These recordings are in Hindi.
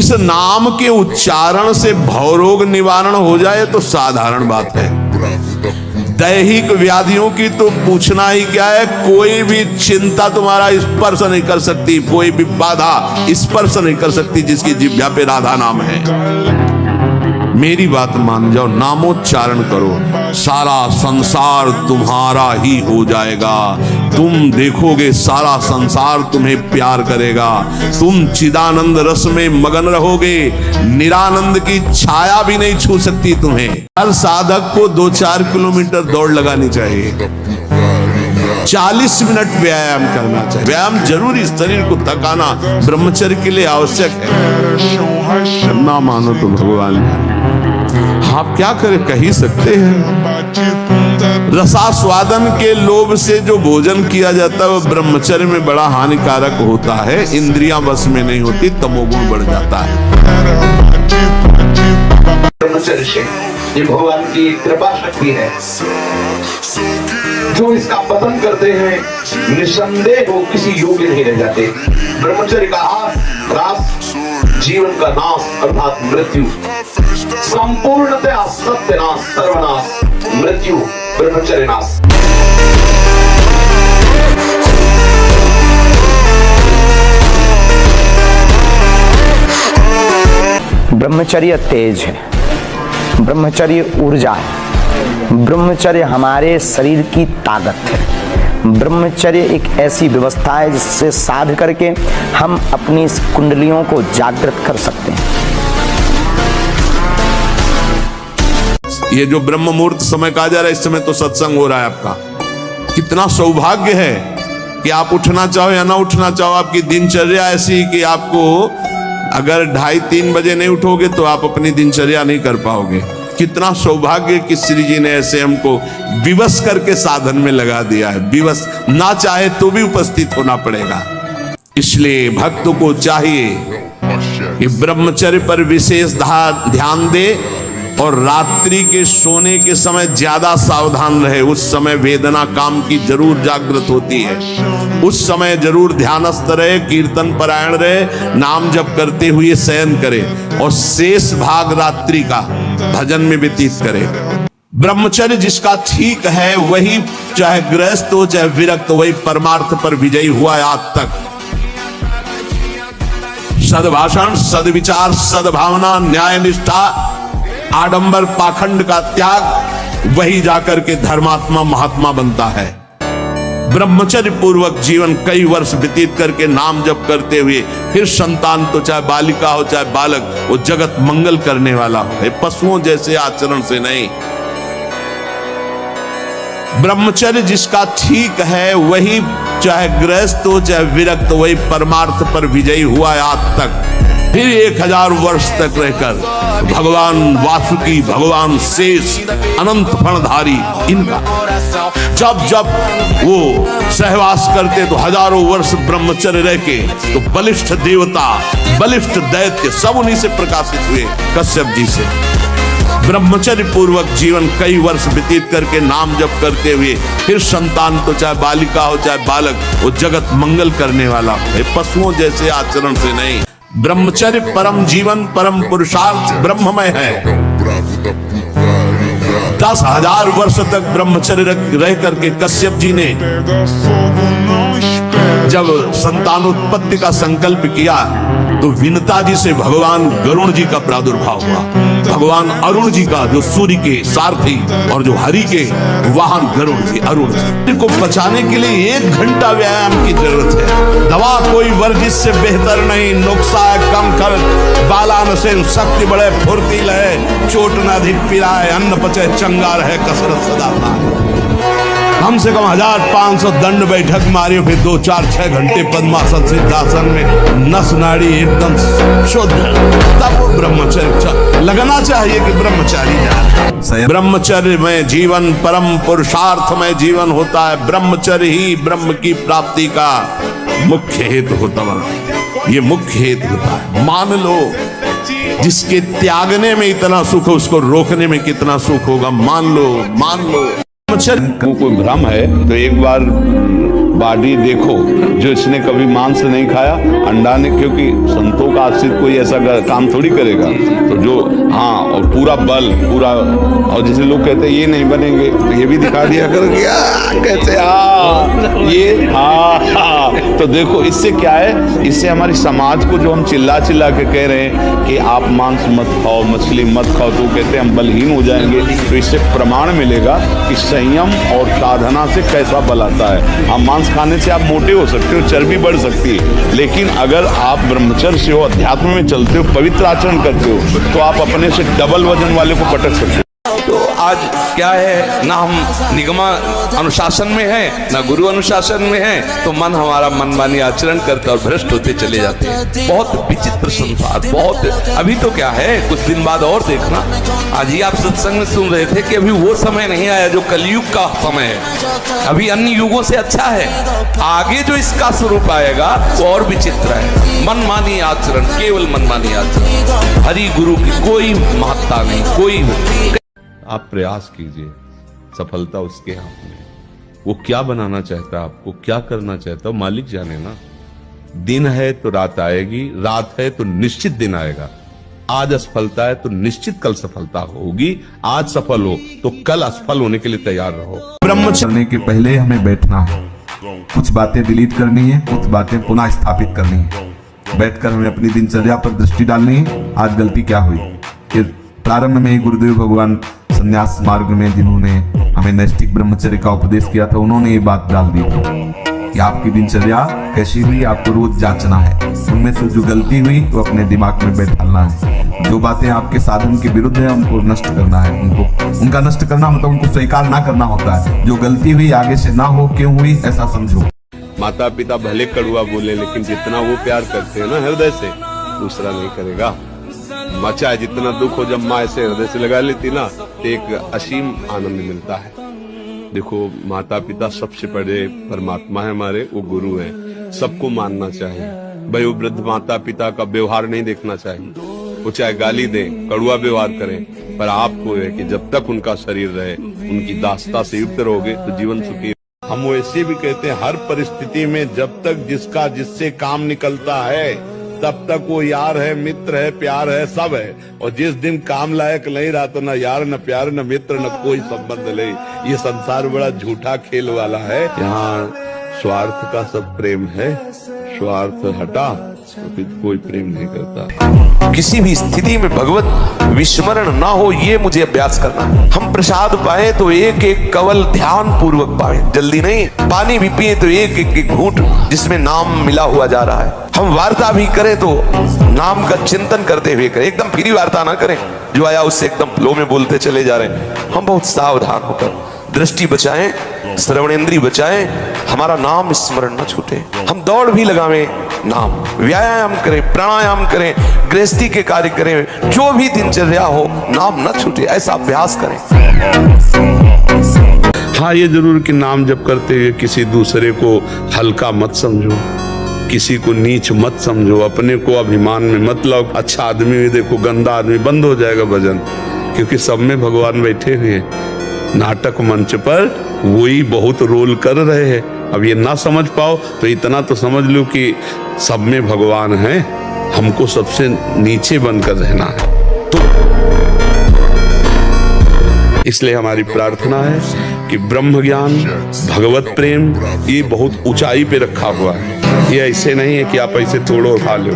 इस नाम के उच्चारण से भवरोग निवारण हो जाए तो साधारण बात है। दैहिक व्याधियों की तो पूछना ही क्या है। कोई भी चिंता तुम्हारा स्पर्श नहीं कर सकती, कोई भी बाधा स्पर्श नहीं कर सकती जिसकी जिह्वा पे राधा नाम है। मेरी बात मान जाओ, नामोच्चारण करो, सारा संसार तुम्हारा ही हो जाएगा। तुम देखोगे सारा संसार तुम्हें प्यार करेगा। तुम चिदानंद रस में मगन रहोगे, निरानंद की छाया भी नहीं छू सकती तुम्हें। हर साधक को 2-4 किलोमीटर दौड़ लगानी चाहिए, 40 मिनट व्यायाम करना चाहिए। व्यायाम जरूरी, शरीर को थकाना ब्रह्मचर्य के लिए आवश्यक है। ना मानो तो भगवान आप क्या करें, कह ही सकते हैं। रसास्वादन के लोभ से जो भोजन किया जाता है वो ब्रह्मचर्य में बड़ा हानिकारक होता है। इंद्रियां बस में नहीं होती, तमोगुण बढ़ जाता है। ब्रह्मचर्य से ये भगवान की कृपा शक्ति है। जो इसका पतन करते हैं निसंदेह वो किसी योग्य नहीं रह जाते। ब्रह्मचर्य का रास जीवन का नाश अर्थात मृत्यु, संपूर्णतः सत्यनाश, सर्वनाश, मृत्यु, ब्रह्मचर्य नाश। ब्रह्मचर्य तेज है, ब्रह्मचर्य ऊर्जा है, ब्रह्मचर्य हमारे शरीर की ताकत है। ब्रह्मचर्य एक ऐसी व्यवस्था है जिससे साध करके हम अपनी कुंडलियों को जागृत कर सकते हैं। ये जो ब्रह्म मुहूर्त समय कहा जा रहा है, इस समय तो सत्संग हो रहा है आपका। कितना सौभाग्य है कि आप उठना चाहो या ना उठना चाहो, आपकी दिनचर्या ऐसी कि आपको अगर 2:30-3 बजे नहीं उठोगे तो आप अपनी दिनचर्या नहीं कर पाओगे। कितना सौभाग्य कि श्री जी ने ऐसे हमको विवश करके साधन में लगा दिया है। विवश, ना चाहे तो भी उपस्थित होना पड़ेगा। इसलिए भक्त को चाहिए कि ब्रह्मचर्य पर विशेष ध्यान दे और रात्रि के सोने के समय ज्यादा सावधान रहे। उस समय वेदना काम की जरूर जागृत होती है, उस समय जरूर ध्यानस्थ रहे, कीर्तन परायण रहे, नाम जप करते हुए शयन करे और शेष भाग रात्रि का भजन में व्यतीत करे। ब्रह्मचर्य जिसका ठीक है वही, चाहे गृहस्थ हो चाहे विरक्त, वही परमार्थ पर विजयी हुआ है आज तक। सद्भाषण, सद्विचार, सद्भावना, न्याय निष्ठा, आडंबर पाखंड का त्याग, वही जाकर के धर्मात्मा महात्मा बनता है। ब्रह्मचर्य पूर्वक जीवन कई वर्ष व्यतीत करके नाम जप करते हुए फिर संतान तो चाहे बालिका हो चाहे बालक, वो जगत मंगल करने वाला हो, पशुओं जैसे आचरण से नहीं। ब्रह्मचर्य जिसका ठीक है वही, चाहे गृहस्थ हो चाहे विरक्त, वही परमार्थ पर विजयी हुआ है आज तक। फिर 1000 वर्ष तक रहकर भगवान वासुकी, भगवान शेष, अनंत फणधारी, इनका जब जब वो सहवास करते तो हजारों वर्ष ब्रह्मचर्य रह के तो बलिष्ठ देवता, बलिष्ठ दैत्य सब उन्हीं से प्रकाशित हुए, कश्यप जी से। ब्रह्मचर्य पूर्वक जीवन कई वर्ष व्यतीत करके नाम जप करते हुए फिर संतान तो चाहे बालिका हो चाहे बालक, वो जगत मंगल करने वाला है, पशुओं जैसे आचरण से नहीं। ब्रह्मचर्य परम जीवन, परम पुरुषार्थ, ब्रह्ममय है। 10,000 वर्ष तक ब्रह्मचर्य रह करके कश्यप जी ने जब संतानोत्पत्ति का संकल्प किया तो विनता जी से भगवान गरुण जी का प्रादुर्भाव हुआ। भगवान अरुण जी का, जो सूर्य के सारथी और जो हरि के वाहन गरुण जी, अरुण जी को बचाने के लिए 1 घंटा व्यायाम की जरूरत है। दवा कोई वर्जिश से बेहतर नहीं, नुक्सा है कम कर, बालान से शक्ति बढ़े, फुर्तील है, चोट न अधिक पिराए, अन्न पचे चंगा रहे, कसरत सदा पाए। कम से कम 1500 दंड बैठक मारी, फिर 2-4-6 घंटे पद्मासन सिद्धासन में नस नाड़ी एकदम शुद्ध, तब वो ब्रह्मचर्य लगना चाहिए कि ब्रह्मचारी जाए। ब्रह्मचर्य में जीवन, परम पुरुषार्थ में जीवन होता है। ब्रह्मचर्य ही ब्रह्म की प्राप्ति का मुख्य हेतु होता है। ये मुख्य हेतु होता है। मान लो जिसके त्यागने में इतना सुख, उसको रोकने में कितना सुख होगा। मान लो ब्रह्मचर्य को कोई भ्रम है तो एक बार बॉडी देखो, जो इसने कभी मांस नहीं खाया, अंडा ने, क्योंकि संतों का आश्रित कोई ऐसा काम थोड़ी करेगा, तो जो हाँ, और पूरा बल पूरा, और जैसे लोग कहते हैं ये नहीं बनेंगे, तो ये भी दिखा दिया कर कैसे, हाँ ये, हाँ। तो देखो इससे क्या है, इससे हमारी समाज को जो हम चिल्ला चिल्ला के कह रहे हैं कि आप मांस मत खाओ, मछली मत खाओ, तो कहते हैं हम बलहीन हो जाएंगे, तो इससे प्रमाण मिलेगा कि संयम और साधना से कैसा बल आता है। हाँ, मांस खाने से आप मोटे हो सकते हो, चर्बी बढ़ सकती है, लेकिन अगर आप ब्रह्मचर्य से हो, अध्यात्म में चलते हो, पवित्र आचरण करते हो, तो आप अपने से डबल वजन वाले को पटक सकते हो। तो आज क्या है, ना हम निगमा अनुशासन में है, ना गुरु अनुशासन में है, तो मन हमारा मनमानी आचरण करता और भ्रष्ट होते चले जाते हैं। बहुत विचित्र संसार, बहुत। अभी तो क्या है, कुछ दिन बाद और देखना, आज ही आप सत्संग में सुन रहे थे कि अभी वो समय नहीं आया जो कलयुग का समय है, अभी अन्य युगों से अच्छा है, आगे जो इसका स्वरूप आएगा वो और विचित्र है। मनमानी आचरण, केवल मनमानी आचरण, हरि गुरु की कोई महत्ता नहीं, कोई। आप प्रयास कीजिए, सफलता उसके हाथ में। वो क्या बनाना चाहता है, आपको क्या करना चाहता है, मालिक जाने ना। दिन है तो रात आएगी, रात है तो निश्चित दिन आएगा। आज असफलता है तो निश्चित कल सफलता होगी। आज सफल हो तो कल असफल होने के लिए तैयार रहो। ब्रह्मचर्य करने के पहले हमें बैठना है, कुछ बातें डिलीट करनी है, कुछ बातें पुनः स्थापित करनी है। बैठकर हमें अपनी दिनचर्या पर दृष्टि डालनी है, आज गलती क्या हुई। फिर प्रारंभ में ही गुरुदेव भगवान संन्यास मार्ग में जिन्होंने हमें नैष्ठिक ब्रह्मचर्य का उपदेश किया था, उन्होंने ये बात डाल दी थी कि आपकी दिनचर्या कैसी हुई आपको रोज जांचना है। उनमें से जो गलती हुई वो अपने दिमाग में बैठाना है। जो बातें आपके साधन के विरुद्ध है उनको नष्ट करना है, उनका नष्ट करना मतलब उनको स्वीकार ना करना होता है। जो गलती हुई आगे से ना हो, क्यों हुई ऐसा समझो। माता पिता भले कड़वा बोले, लेकिन जितना वो प्यार करते हैं ना हृदय से, दूसरा नहीं करेगा। चाहे जितना दुख हो, जब माँ ऐसे हृदय से लगा लेती ना, तो एक असीम आनंद मिलता है। देखो, माता पिता सबसे बड़े परमात्मा है हमारे, वो गुरु है, सबको मानना चाहिए। भाई, वो वृद्ध माता पिता का व्यवहार नहीं देखना चाहिए, वो चाहे गाली दें, कड़वा व्यवहार करें, पर आपको है कि जब तक उनका शरीर रहे, उनकी दासता से युक्त रहोगे तो जीवन सुखी। हम वो ऐसे भी कहते हैं, हर परिस्थिति में जब तक जिसका जिससे काम निकलता है, तब तक वो यार है, मित्र है, प्यार है, सब है। और जिस दिन काम लायक नहीं रहा तो न यार, न प्यार, न मित्र, न कोई संबंध नहीं। ये संसार बड़ा झूठा खेल वाला है। यहाँ स्वार्थ का सब प्रेम है, स्वार्थ हटा तो फिर कोई प्रेम नहीं करता। किसी भी स्थिति में भगवत विस्मरण ना हो, ये मुझे अभ्यास करना है। हम प्रसाद पाए तो एक एक कवल ध्यान पूर्वक पाए, जल्दी नहीं। पानी भी पिए तो एक एक घूंट जिसमें नाम मिला हुआ जा रहा है। हम वार्ता भी करें तो नाम का चिंतन करते हुए करें, एकदम फ्री वार्ता ना करें, जो आया उससे एकदम फ्लो में बोलते चले जा रहे हैं। हम बहुत सावधान होकर दृष्टि बचाएं, श्रवणेंद्रिय बचाएं, हमारा नाम स्मरण न छूटे। हम दौड़ भी लगावें, नाम, व्यायाम करें, प्राणायाम करें, गृहस्थी के कार्य करें, जो भी दिनचर्या हो, नाम न छूटे, ऐसा अभ्यास करें। हाँ, ये जरूर कि नाम जप करते हुए किसी दूसरे को हल्का मत समझो, किसी को नीच मत समझो, अपने को अभिमान में मत लाओ। अच्छा आदमी में देखो, गंदा आदमी, बंद हो जाएगा भजन, क्योंकि सब में भगवान बैठे हुए हैं। नाटक मंच पर वही बहुत रोल कर रहे हैं। अब ये ना समझ पाओ तो इतना तो समझ लो कि सब में भगवान है, हमको सबसे नीचे बनकर रहना है। तो इसलिए हमारी प्रार्थना है कि ब्रह्म ज्ञान, भगवत प्रेम, ये बहुत ऊंचाई पे रखा हुआ है। ये ऐसे नहीं है कि आप ऐसे तोड़ो खा लो,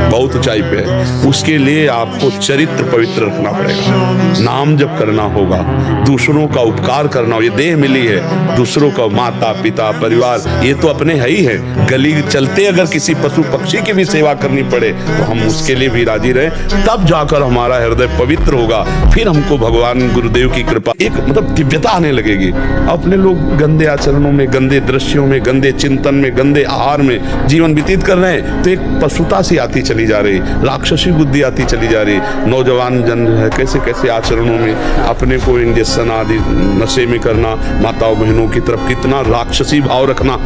बहुत ऊंचाई पे है। उसके लिए आपको चरित्र पवित्र रखना पड़ेगा, नाम जप करना होगा, दूसरों का उपकार करना हो। ये देह मिली है, दूसरों का, माता पिता परिवार, ये तो अपने है ही है। गली चलते अगर किसी पशु पक्षी की भी सेवा करनी पड़े तो हम उसके लिए भी राजी रहे, तब जाकर हमारा हृदय पवित्र होगा। फिर हमको भगवान गुरुदेव की कृपा, एक मतलब दिव्यता आने लगेगी। अपने लोग गंदे आचरणों में, गंदे दृश्यों में, गंदे चिंतन में, गंदे आहार में जीवन व्यतीत कर रहे हैं, तो एक पशुता सी आती चली जा रही, राक्षसी बुद्धि आती चली जा रही। नौजवान जन है कैसे कैसे आचरणों में अपने को इंजेक्शन आदि नशे में करना, माताओं बहनों की तरफ कितना राक्षसी भाव रखना।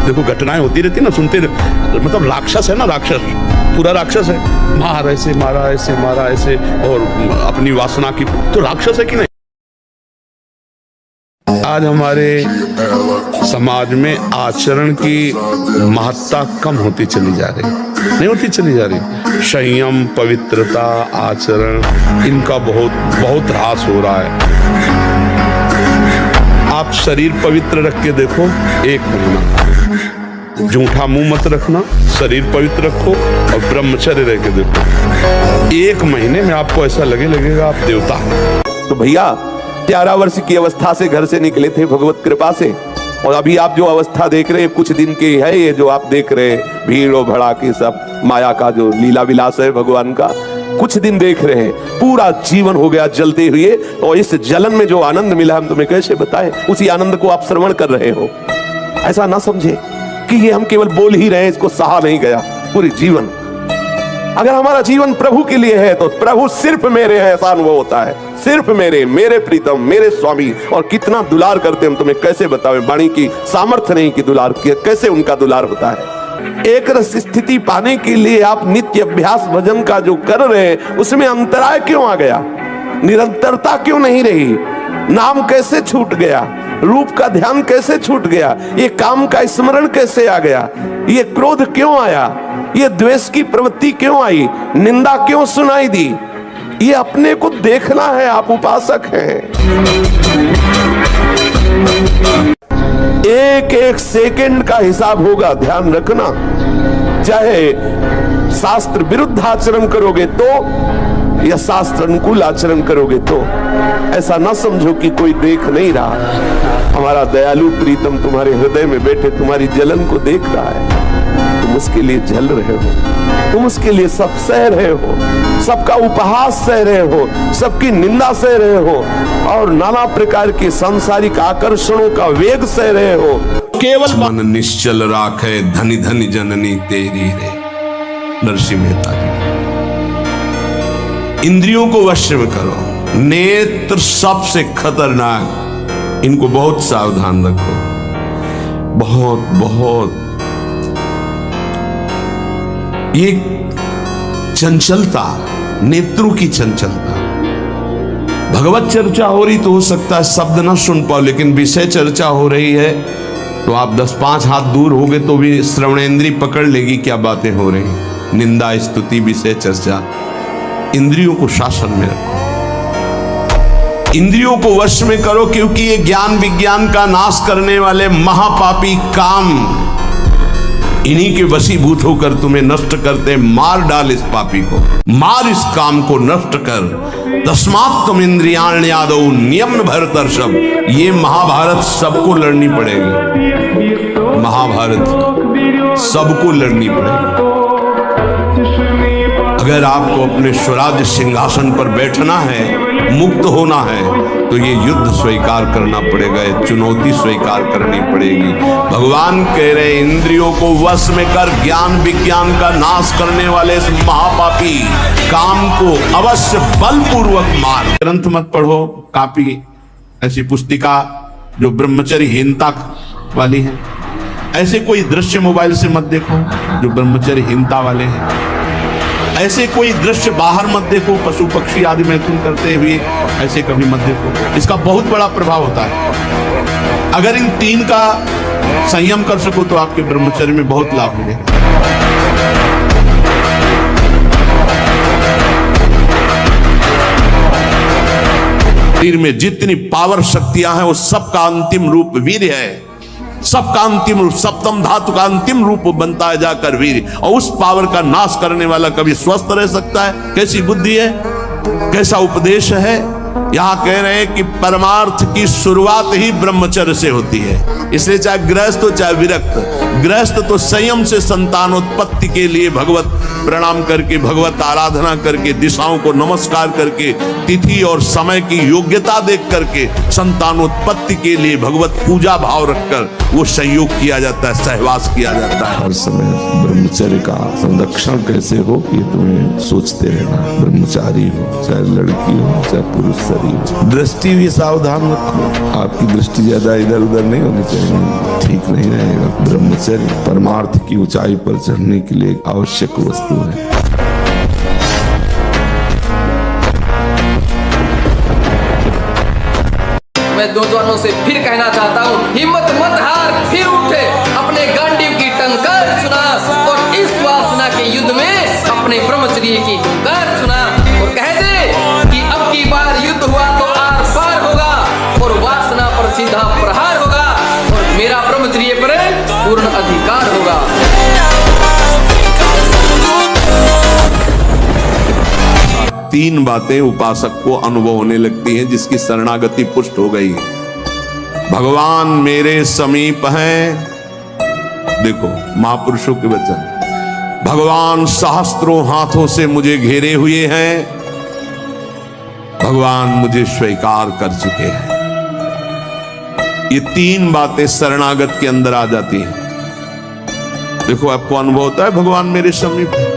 देखो घटनाएं होती रहती ना, सुनते मतलब राक्षस है ना, राक्षस पूरा राक्षस है, मार ऐसे मारा, ऐसे मारा, ऐसे, और अपनी वासना की, तो राक्षस है कि नहीं। आज हमारे समाज में आचरण की महत्ता कम होती चली जा रही, नहीं होती चली जा रही। संयम, पवित्रता, आचरण, इनका बहुत ह्रास हो रहा है। आप शरीर पवित्र रख के देखो, 1 महीना जूठा मुंह मत रखना, शरीर पवित्र रखो और ब्रह्मचर्य रह के देखो, 1 महीने में आपको ऐसा लगेगा आप देवता हैं। तो भैया 11 वर्ष की अवस्था से घर से निकले थे भगवत कृपा से, और अभी आप जो अवस्था देख रहे हैं कुछ दिन की है। ये जो आप देख रहे हैं भीड़ भड़ाके, सब माया का जो लीला विलास है भगवान का, कुछ दिन देख रहे हैं, पूरा जीवन हो गया जलते हुए। और इस जलन में जो आनंद मिला हम तुम्हें कैसे बताएं, उसी आनंद को आप श्रवण कर रहे हो। ऐसा ना समझे कि ये हम केवल बोल ही रहे हैं, इसको सहा नहीं गया पूरी जीवन। अगर हमारा जीवन प्रभु के लिए है तो प्रभु सिर्फ मेरे हैं ऐसा अनुभव होता है, सिर्फ मेरे प्रीतम, मेरे स्वामी। और कितना दुलार करते हम तुम्हें कैसे बतावें, वाणी की सामर्थ्य नहीं कि दुलार कैसे उनका दुलार होता है। एक रस स्थिति पाने के लिए आप नित्य अभ्यास भजन का जो कर रहे हैं उसमें अंतराय क्यों आ गया, निरंतरता क्यों नहीं रही, नाम कैसे छूट गया, रूप का ध्यान कैसे छूट गया, ये काम का स्मरण कैसे आ गया, ये क्रोध क्यों आया, ये द्वेष की प्रवृत्ति क्यों आई, निंदा क्यों सुनाई दी। ये अपने को देखना है, आप उपासक हैं। एक एक सेकंड का हिसाब होगा, ध्यान रखना। चाहे शास्त्र विरुद्ध आचरण करोगे तो या शास्त्र अनुकूल आचरण करोगे तो, ऐसा ना समझो कि कोई देख नहीं रहा। हमारा दयालु प्रीतम तुम्हारे हृदय में बैठे तुम्हारी जलन को देख रहा है। तुम उसके लिए जल रहे हो, तुम उसके लिए सब सह रहे हो, सबका उपहास सह रहे हो, सबकी निंदा सह रहे हो और नाना प्रकार के सांसारिक आकर्षणों का वेग सह रहे हो। केवल मन निश्चल राखे धनी धनी जननी तेरी रे, नरसिंह मेहता जी। इंद्रियों को वश में करो, नेत्र सबसे खतरनाक, इनको बहुत सावधान रखो, बहुत। ये चंचलता, नेत्रों की चंचलता। भगवत चर्चा हो रही तो हो सकता है शब्द ना सुन पाओ, लेकिन विषय चर्चा हो रही है तो आप 10-5 हाथ दूर होगे तो भी श्रवणेंद्री पकड़ लेगी क्या बातें हो रही। निंदा, स्तुति, विषय चर्चा, इंद्रियों को शासन में रखो, इंद्रियों को वश में करो, क्योंकि ये ज्ञान विज्ञान का नाश करने वाले महापापी काम इन्हीं के वशीभूत होकर तुम्हें नष्ट करते। मार डाल इस पापी को, मार इस काम को नष्ट कर। तस्मात् तुम इंद्रियाण्यादौ नियम्न भरतर्षभ। ये महाभारत सबको लड़नी पड़ेगी, महाभारत सबको लड़नी पड़ेगी। अगर आपको अपने स्वराज्य सिंहासन पर बैठना है, मुक्त होना है, तो ये युद्ध स्वीकार करना पड़ेगा, ये चुनौती स्वीकार करनी पड़ेगी। भगवान कह रहे हैं इंद्रियों को वश में कर, ज्ञान विज्ञान का नाश करने वाले इस महापापी काम को अवश्य बलपूर्वक मार। ग्रंथ मत पढ़ो, कापी ऐसी पुस्तिका जो ब्रह्मचर्यहीनता वाली है। ऐसे कोई दृश्य मोबाइल से मत देखो जो ब्रह्मचर्यहीनता वाले हैं। ऐसे कोई दृश्य बाहर मत देखो, पशु पक्षी आदि मैथुन करते हुए, ऐसे कभी मत देखो। इसका बहुत बड़ा प्रभाव होता है। अगर इन 3 का संयम कर सको तो आपके ब्रह्मचर्य में बहुत लाभ मिलेगा। शरीर में जितनी पावर शक्तियां हैं वो सबका अंतिम रूप वीर्य है। सबका अंतिम रूप, सप्तम धातु का अंतिम रूप बनता है जाकर वीर्य। और उस पावर का नाश करने वाला कभी स्वस्थ रह सकता है? कैसी बुद्धि है, कैसा उपदेश है। यहां कह रहे हैं कि परमार्थ की शुरुआत ही ब्रह्मचर्य से होती है। इसलिए चाहे गृहस्थ हो चाहे विरक्त, गृहस्थ तो संयम से संतानोत्पत्ति के लिए भगवत प्रणाम करके, भगवत आराधना करके, दिशाओं को नमस्कार करके, तिथि और समय की योग्यता देख करके संतानोत्पत्ति के लिए भगवत पूजा भाव रखकर वो संयोग किया जाता है, सहवास किया जाता है। हर समय ब्रह्मचर्य का संरक्षण कैसे हो ये तुम्हें सोचते रहना। ब्रह्मचारी हो चाहे लड़की हो चाहे पुरुष शरीर हो, दृष्टि भी सावधान रखो। आपकी दृष्टि ज्यादा इधर उधर नहीं होनी चाहिए, ठीक नहीं रहेगा। ब्रह्मचर्य परमार्थ की ऊंचाई पर चढ़ने के लिए आवश्यक वस्तु है। मैं नौजवानों से फिर कहना चाहता हूँ, हिम्मत मत हार, फिर उठे, अपने गांडीव की टंकार सुना और इस वासना के युद्ध में अपने ब्रह्मचर्य की हुंकार सुना और कह दे कि अब की बार युद्ध हुआ तो आर पार होगा और वासना पर सीधा प्रहार होगा और मेरा ब्रह्मचर्य पर पूर्ण अधिकार होगा। तीन बातें उपासक को अनुभव होने लगती हैं जिसकी शरणागति पुष्ट हो गई। भगवान मेरे समीप हैं, देखो महापुरुषों के वचन, भगवान सहस्त्रों हाथों से मुझे घेरे हुए हैं, भगवान मुझे स्वीकार कर चुके हैं। ये तीन बातें शरणागत के अंदर आ जाती हैं। देखो आपको अनुभव होता है भगवान मेरे समीप है।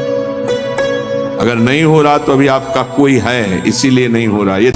अगर नहीं हो रहा तो अभी आपका कोई है, इसीलिए नहीं हो रहा। ये